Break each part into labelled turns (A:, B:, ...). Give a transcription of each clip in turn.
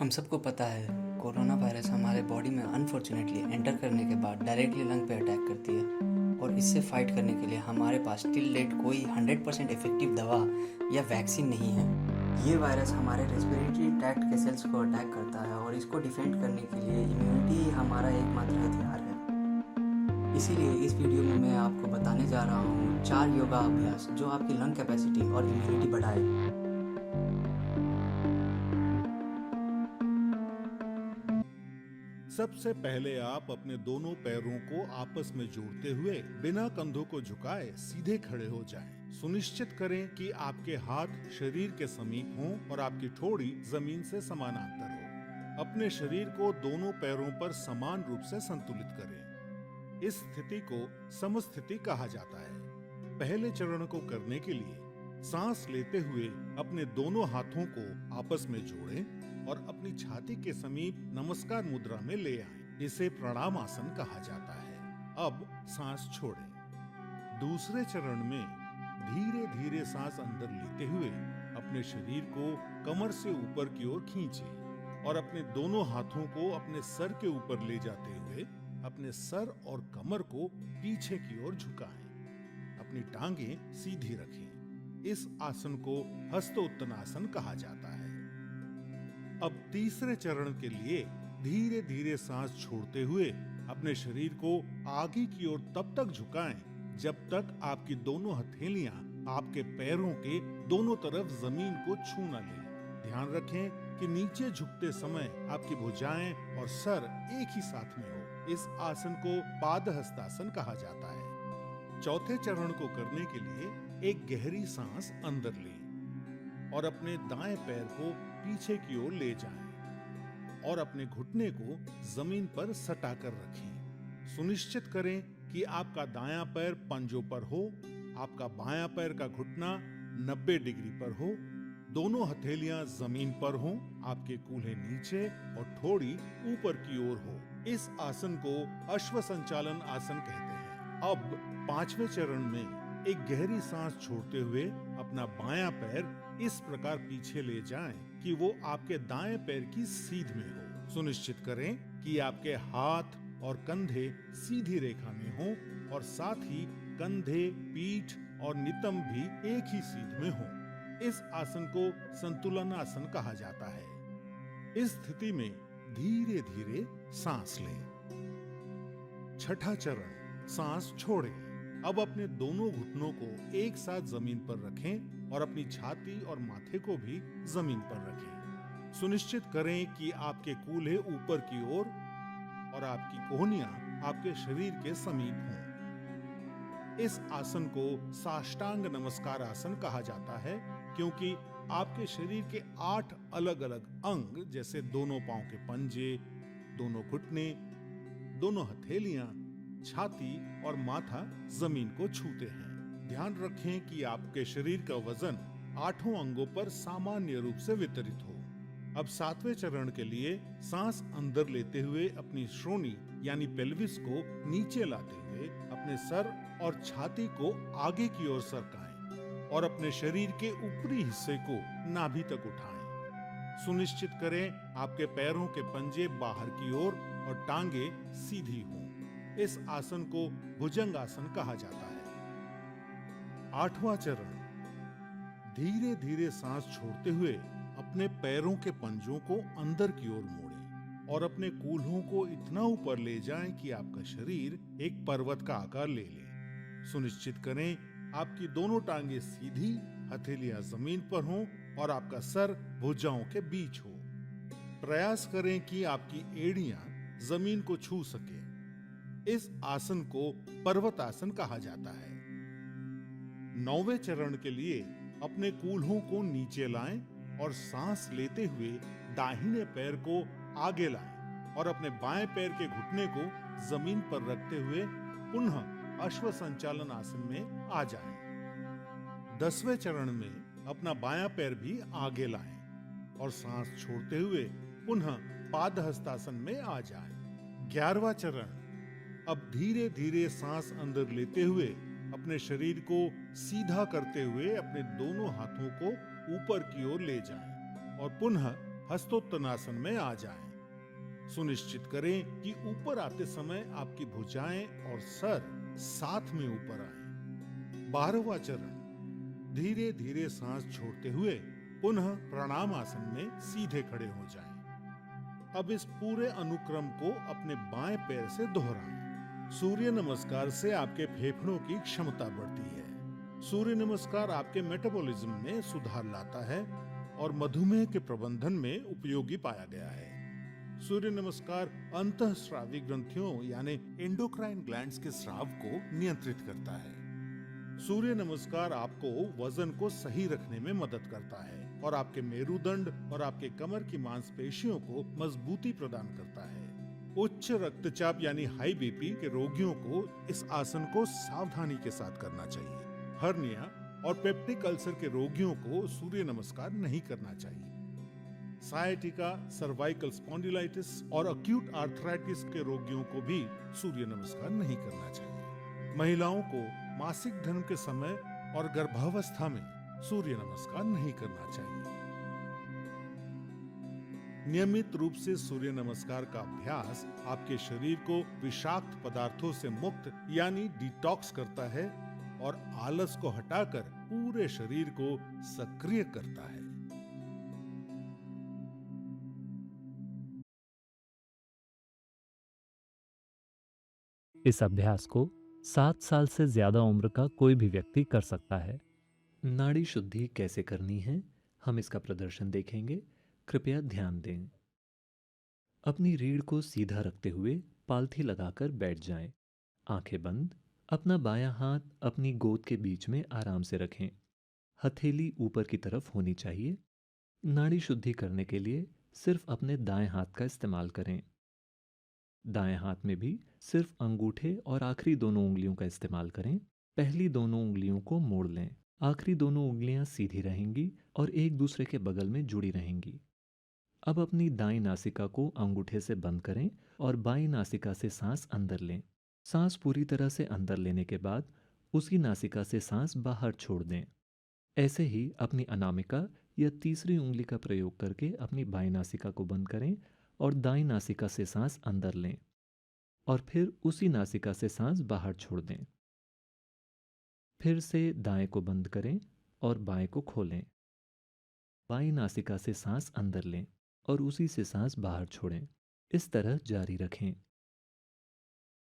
A: हम सबको पता है कोरोना वायरस हमारे बॉडी में अनफॉर्चुनेटली एंटर करने के बाद डायरेक्टली लंग पे अटैक करती है और इससे फाइट करने के लिए हमारे पास टिल डेट कोई 100% इफेक्टिव दवा या वैक्सीन नहीं है। ये वायरस हमारे रेस्पिरेटरी ट्रैक्ट के सेल्स को अटैक करता है और इसको डिफेंड करने के लिए इम्यूनिटी ही हमारा एकमात्र हथियार है। इसीलिए इस वीडियो में मैं आपको बताने जा रहा हूँ 4 योगा अभ्यास जो आपकी लंग कैपेसिटी और इम्यूनिटी बढ़ाए।
B: सबसे पहले आप अपने दोनों पैरों को आपस में जोड़ते हुए बिना कंधों को झुकाए सीधे खड़े हो जाएं। सुनिश्चित करें कि आपके हाथ शरीर के समीप हों और आपकी ठोड़ी जमीन से समानांतर हो। अपने शरीर को दोनों पैरों पर समान रूप से संतुलित करें। इस स्थिति को समस्थिति कहा जाता है। पहले चरण को करने के लिए सांस लेते हुए अपने दोनों हाथों को आपस में जोड़ें और अपनी छाती के समीप नमस्कार मुद्रा में ले आएं। इसे प्रणाम आसन कहा जाता है। अब सांस छोड़ें। दूसरे चरण में धीरे धीरे सांस अंदर लेते हुए अपने शरीर को कमर से ऊपर की ओर खींचें और अपने दोनों हाथों को अपने सर के ऊपर ले जाते हुए अपने सर और कमर को पीछे की ओर झुकाएं। अपनी टांगें सीधी रखें। इस आसन को हस्तोत्तनासन कहा जाता है। अब तीसरे चरण के लिए धीरे धीरे सांस छोड़ते हुए अपने शरीर को आगे की ओर तब तक झुकाएं जब तक आपकी दोनों हथेलियां आपके पैरों के दोनों तरफ जमीन को छू न लें। ध्यान रखें कि नीचे झुकते समय आपकी भुजाएं और सर एक ही साथ में हो। इस आसन को पादहस्तासन कहा जाता है। चौथे चरण को करने के लिए एक गहरी सांस अंदर लें और अपने दाएं पैर को पीछे की ओर ले जाएं और अपने घुटने को जमीन पर सटा कर रखें। सुनिश्चित करें कि आपका दायां पैर पंजों पर हो, आपका बायां पैर का घुटना 90 डिग्री पर हो, दोनों हथेलियां जमीन पर हों, आपके कूल्हे नीचे और ठोड़ी ऊपर की ओर हो। इस आसन को अश्व संचालन आसन कहते हैं। अब पांचवें चरण में एक गहरी सांस छोड़ते हुए अपना बायां पैर इस प्रकार पीछे ले जाएं कि वो आपके दाएं पैर की सीध में हो। सुनिश्चित करें कि आपके हाथ और कंधे सीधी रेखा में हों और साथ ही कंधे, पीठ और नितंब भी एक ही सीध में हों। इस आसन को संतुलन आसन कहा जाता है। इस स्थिति में धीरे धीरे सांस लें। छठा चरण, सांस छोड़ें। अब अपने दोनों घुटनों को एक साथ जमीन पर रखें और अपनी छाती और माथे को भी जमीन पर रखें। सुनिश्चित करें कि आपके कूल्हे ऊपर की ओर और आपकी कोहनियां आपके शरीर के समीप हों। इस आसन को साष्टांग नमस्कार आसन कहा जाता है क्योंकि आपके शरीर के 8 अलग अलग अंग जैसे दोनों पांव के पंजे, दोनों घुटने, दोनों हथेलियां, छाती और माथा जमीन को छूते हैं। ध्यान रखें कि आपके शरीर का वजन 8 अंगों पर सामान्य रूप से वितरित हो। अब 7वें चरण के लिए सांस अंदर लेते हुए अपनी श्रोणी यानी पेल्विस को नीचे लाते हुए अपने सर और छाती को आगे की ओर सरकाएं और अपने शरीर के ऊपरी हिस्से को नाभि तक उठाएं। सुनिश्चित करें आपके पैरों के पंजे बाहर की ओर और टांगे सीधी हों। इस आसन को भुजंग आसन कहा जाता है। 8वां चरण, धीरे धीरे सांस छोड़ते हुए अपने पैरों के पंजों को अंदर की ओर मोड़ें और अपने कूल्हों को इतना ऊपर ले जाएं कि आपका शरीर एक पर्वत का आकार ले ले। सुनिश्चित करें आपकी दोनों टांगे सीधी, हथेलियां जमीन पर हों और आपका सर भुजाओं के बीच हो। प्रयास करें कि आपकी एड़ियां जमीन को छू सके। इस आसन को पर्वत आसन कहा जाता है। 9वें चरण के लिए अपने कूल्हों को नीचे लाएं और सांस लेते हुए दाहिने पैर को आगे लाएं और अपने बाएं पैर के घुटने को जमीन पर रखते हुए पुनः अश्व संचालन आसन में आ जाएं। 10वें चरण में अपना बायां पैर भी आगे लाएं और सांस छोड़ते हुए पुनः पादहस्तासन में आ जाएं। 11वां चरण, अब धीरे धीरे सांस अंदर लेते हुए अपने शरीर को सीधा करते हुए अपने दोनों हाथों को ऊपर की ओर ले जाएं और पुनः हस्तोत्तनासन में आ जाएं। सुनिश्चित करें कि ऊपर आते समय आपकी भुजाएं और सर साथ में ऊपर आए। 12वां चरण, धीरे धीरे सांस छोड़ते हुए पुनः प्रणाम आसन में सीधे खड़े हो जाएं। अब इस पूरे अनुक्रम को अपने बाएं पैर से दोहराएं। सूर्य नमस्कार से आपके फेफड़ों की क्षमता बढ़ती है। सूर्य नमस्कार आपके मेटाबॉलिज्म में सुधार लाता है और मधुमेह के प्रबंधन में उपयोगी पाया गया है। सूर्य नमस्कार अंतःस्रावी ग्रंथियों यानी एंडोक्राइन ग्लैंड्स के स्राव को नियंत्रित करता है। सूर्य नमस्कार आपको वजन को सही रखने में मदद करता है और आपके मेरुदंड और आपके कमर की मांसपेशियों को मजबूती प्रदान करता है। उच्च रक्तचाप यानी हाई बीपी के रोगियों को इस आसन को सावधानी के साथ करना चाहिए। हर्निया और पेप्टिक अल्सर के रोगियों को सूर्य नमस्कार नहीं करना चाहिए। सायटिका, सर्वाइकल स्पॉन्डिलाइटिस और अक्यूट आर्थराइटिस के रोगियों को भी सूर्य नमस्कार नहीं करना चाहिए। महिलाओं को मासिक धर्म के समय और गर्भावस्था में सूर्य नमस्कार नहीं करना चाहिए। नियमित रूप से सूर्य नमस्कार का अभ्यास आपके शरीर को विषाक्त पदार्थों से मुक्त यानी डिटॉक्स करता है और आलस को हटाकर पूरे शरीर को सक्रिय करता है।
C: इस अभ्यास को 7 साल से ज्यादा उम्र का कोई भी व्यक्ति कर सकता है। नाड़ी शुद्धि कैसे करनी है, हम इसका प्रदर्शन देखेंगे। कृपया ध्यान दें। अपनी रीढ़ को सीधा रखते हुए पालथी लगाकर बैठ जाएं। आंखें बंद। अपना बायां हाथ अपनी गोद के बीच में आराम से रखें। हथेली ऊपर की तरफ होनी चाहिए। नाड़ी शुद्धि करने के लिए सिर्फ अपने दाएं हाथ का इस्तेमाल करें। दाएं हाथ में भी सिर्फ अंगूठे और आखिरी दोनों उंगलियों का इस्तेमाल करें। पहली दोनों उंगलियों को मोड़ लें। आखिरी दोनों उंगलियां सीधी रहेंगी और एक दूसरे के बगल में जुड़ी रहेंगी। अब अपनी दाईं नासिका को अंगूठे से बंद करें और बाईं नासिका से सांस अंदर लें। सांस पूरी तरह से अंदर लेने के बाद उसी नासिका से सांस बाहर छोड़ दें। ऐसे ही अपनी अनामिका या तीसरी उंगली का प्रयोग करके अपनी बाईं नासिका को बंद करें और दाईं नासिका से सांस अंदर लें और फिर उसी नासिका से सांस बाहर छोड़ दें। फिर से दाएं को बंद करें और बाएं को खोलें। बाईं नासिका से सांस अंदर लें और उसी से सांस बाहर छोड़ें। इस तरह जारी रखें।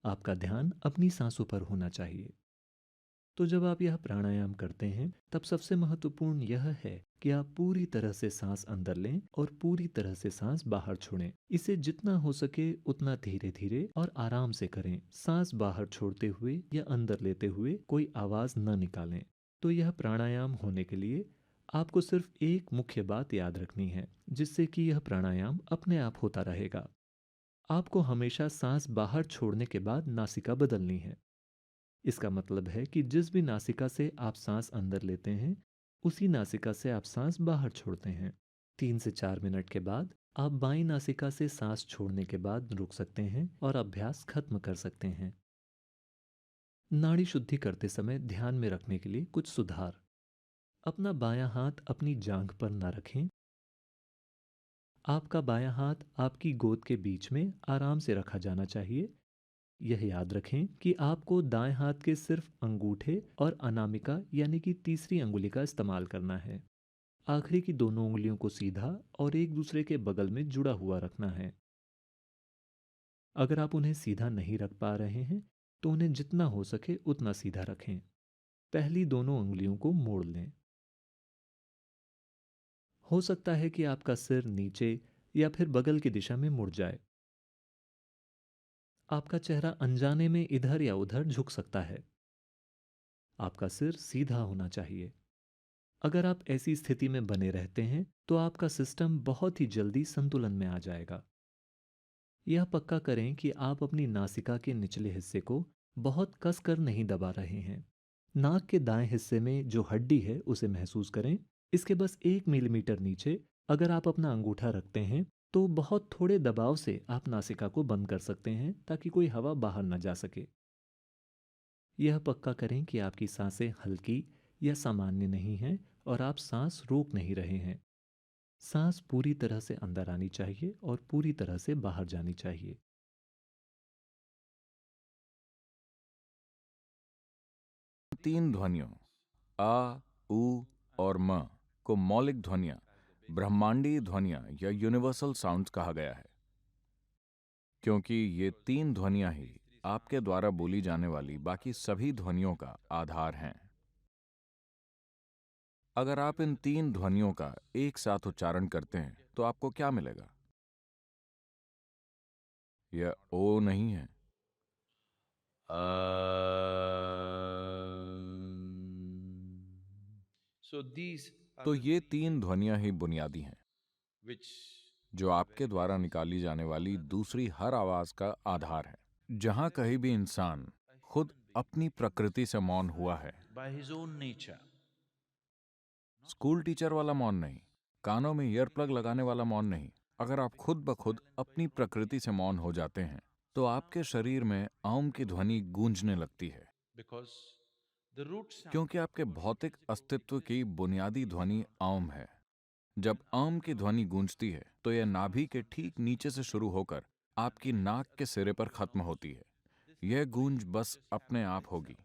C: आपका ध्यान अपनी सांसों पर होना चाहिए। तो जब आप यह प्राणायाम करते हैं तब सबसे महत्वपूर्ण यह है कि आप पूरी तरह से सांस अंदर लें और पूरी तरह से सांस बाहर छोड़ें। इसे जितना हो सके उतना धीरे धीरे और आराम से करें। सांस बाहर छोड़ते हुए या अंदर लेते हुए कोई आवाज न निकालें। तो यह प्राणायाम होने के लिए आपको सिर्फ एक मुख्य बात याद रखनी है, जिससे कि यह प्राणायाम अपने आप होता रहेगा। आपको हमेशा सांस बाहर छोड़ने के बाद नासिका बदलनी है। इसका मतलब है कि जिस भी नासिका से आप सांस अंदर लेते हैं उसी नासिका से आप सांस बाहर छोड़ते हैं। 3 से 4 मिनट के बाद आप बाईं नासिका से सांस छोड़ने के बाद रुक सकते हैं और अभ्यास खत्म कर सकते हैं। नाड़ी शुद्धि करते समय ध्यान में रखने के लिए कुछ सुधार। अपना बायां हाथ अपनी जांघ पर न रखें। आपका बायां हाथ आपकी गोद के बीच में आराम से रखा जाना चाहिए। यह याद रखें कि आपको दाएं हाथ के सिर्फ अंगूठे और अनामिका यानी कि तीसरी अंगुली का इस्तेमाल करना है। आखिरी की दोनों उंगलियों को सीधा और एक दूसरे के बगल में जुड़ा हुआ रखना है। अगर आप उन्हें सीधा नहीं रख पा रहे हैं तो उन्हें जितना हो सके उतना सीधा रखें। पहली दोनों उंगलियों को मोड़ लें। हो सकता है कि आपका सिर नीचे या फिर बगल की दिशा में मुड़ जाए। आपका चेहरा अनजाने में इधर या उधर झुक सकता है। आपका सिर सीधा होना चाहिए। अगर आप ऐसी स्थिति में बने रहते हैं तो आपका सिस्टम बहुत ही जल्दी संतुलन में आ जाएगा। यह पक्का करें कि आप अपनी नासिका के निचले हिस्से को बहुत कसकर नहीं दबा रहे हैं। नाक के दाएं हिस्से में जो हड्डी है उसे महसूस करें। इसके बस 1 मिलीमीटर नीचे अगर आप अपना अंगूठा रखते हैं तो बहुत थोड़े दबाव से आप नासिका को बंद कर सकते हैं ताकि कोई हवा बाहर न जा सके। यह पक्का करें कि आपकी सांसें हल्की या सामान्य नहीं हैं और आप सांस रोक नहीं रहे हैं। सांस पूरी तरह से अंदर आनी चाहिए और पूरी तरह से बाहर जानी चाहिए।
D: तीन ध्वनियों आ, उ और म को मौलिक ध्वनियां, ब्रह्मांडीय ध्वनियां या यूनिवर्सल साउंड्स कहा गया है, क्योंकि ये तीन ध्वनियां ही आपके द्वारा बोली जाने वाली बाकी सभी ध्वनियों का आधार हैं। अगर आप इन तीन ध्वनियों का एक साथ उच्चारण करते हैं तो आपको क्या मिलेगा? यह ओ नहीं है। तो ये तीन ध्वनियां ही बुनियादी हैं, जो आपके द्वारा निकाली जाने वाली दूसरी हर आवाज का आधार है। जहां कहीं भी इंसान खुद अपनी प्रकृति से मौन हुआ है, स्कूल टीचर वाला मौन नहीं, कानों में ईयर प्लग लगाने वाला मौन नहीं, अगर आप खुद ब खुद अपनी प्रकृति से मौन हो जाते हैं तो आपके शरीर में ओम की ध्वनि गूंजने लगती है, क्योंकि आपके भौतिक अस्तित्व की बुनियादी ध्वनि ओम है। जब ओम की ध्वनि गूंजती है तो यह नाभि के ठीक नीचे से शुरू होकर आपकी नाक के सिरे पर खत्म होती है। यह गूंज बस अपने आप होगी।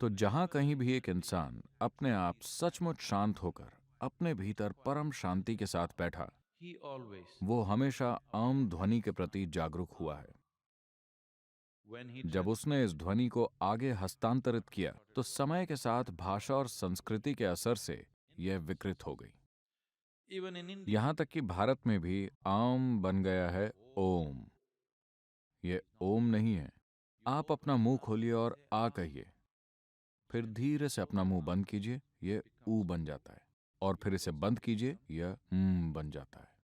D: तो जहां कहीं भी एक इंसान अपने आप सचमुच शांत होकर अपने भीतर परम शांति के साथ बैठा, वो हमेशा ओम ध्वनि के प्रति जागरूक हुआ है। जब उसने इस ध्वनि को आगे हस्तांतरित किया तो समय के साथ भाषा और संस्कृति के असर से यह विकृत हो गई। यहां तक कि भारत में भी आम बन गया है ओम। यह ओम नहीं है। आप अपना मुंह खोलिए और आ कहिए, फिर धीरे से अपना मुंह बंद कीजिए, यह ऊ बन जाता है, और फिर इसे बंद कीजिए, यह बन जाता है।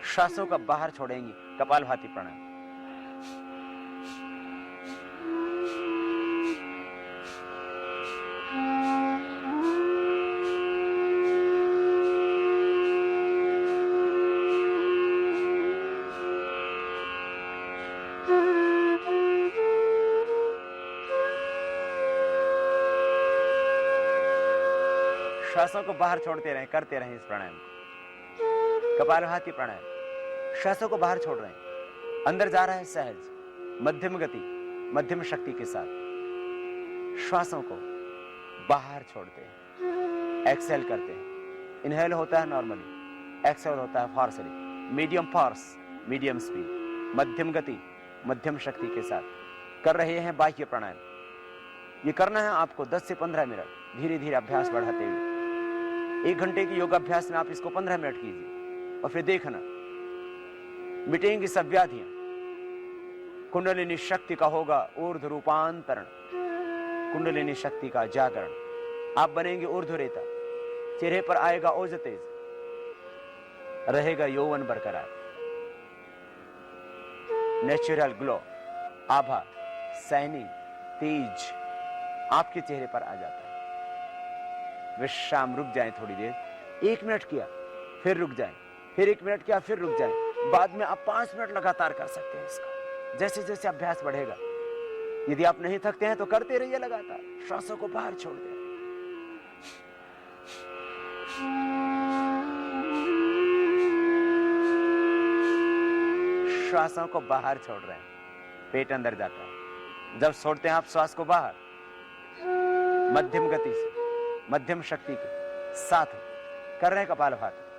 E: श्वासों का बाहर छोड़ेंगे, कपालभाति प्राणायाम। श्वासों को बाहर छोड़ते रहें, करते रहें इस प्राणायाम को। कपालभाति प्राणायाम। श्वासों को बाहर छोड़ रहे हैं, अंदर जा रहा है सहज, मध्यम गति, मध्यम शक्ति के साथ। श्वासों को बाहर छोड़ते हैं, एक्सेल करते हैं। इनहेल होता है नॉर्मली, एक्सेल होता है फोर्सली, मीडियम फोर्स, मीडियम स्पीड, मध्यम गति, मध्यम शक्ति के साथ कर रहे हैं बाह्य प्राणायाम। ये करना है आपको 10 से 15 मिनट, धीरे धीरे अभ्यास बढ़ाते हुए। 1 घंटे की योगाभ्यास में आप इसको 15 मिनट कीजिए और फिर देखना मिटेंगी सब व्याधियां। कुंडलिनी शक्ति का होगा ऊर्ध्व रूपांतरण, कुंडलिनी शक्ति का जागरण। आप बनेंगे ऊर्ध्वरेता, चेहरे पर आएगा ओज तेज, रहेगा यौवन बरकरार, नेचुरल ग्लो, आभा, शाइनिंग, तेज आपके चेहरे पर आ जाता है। विश्राम, रुक जाएं थोड़ी देर, 1 मिनट किया फिर रुक जाएं, फिर 1 मिनट किया फिर रुक जाएं। बाद में आप 5 मिनट लगातार कर सकते हैं इसको, जैसे जैसे अभ्यास बढ़ेगा। यदि आप नहीं थकते हैं तो करते रहिए लगातार। श्वासों को बाहर छोड़ दें। श्वासों को बाहर छोड़ रहे हैं, पेट अंदर जाता है। जब छोड़ते हैं आप श्वास को बाहर, मध्यम गति से, मध्यम शक्ति के साथ कर रहे हैं कपालभाति।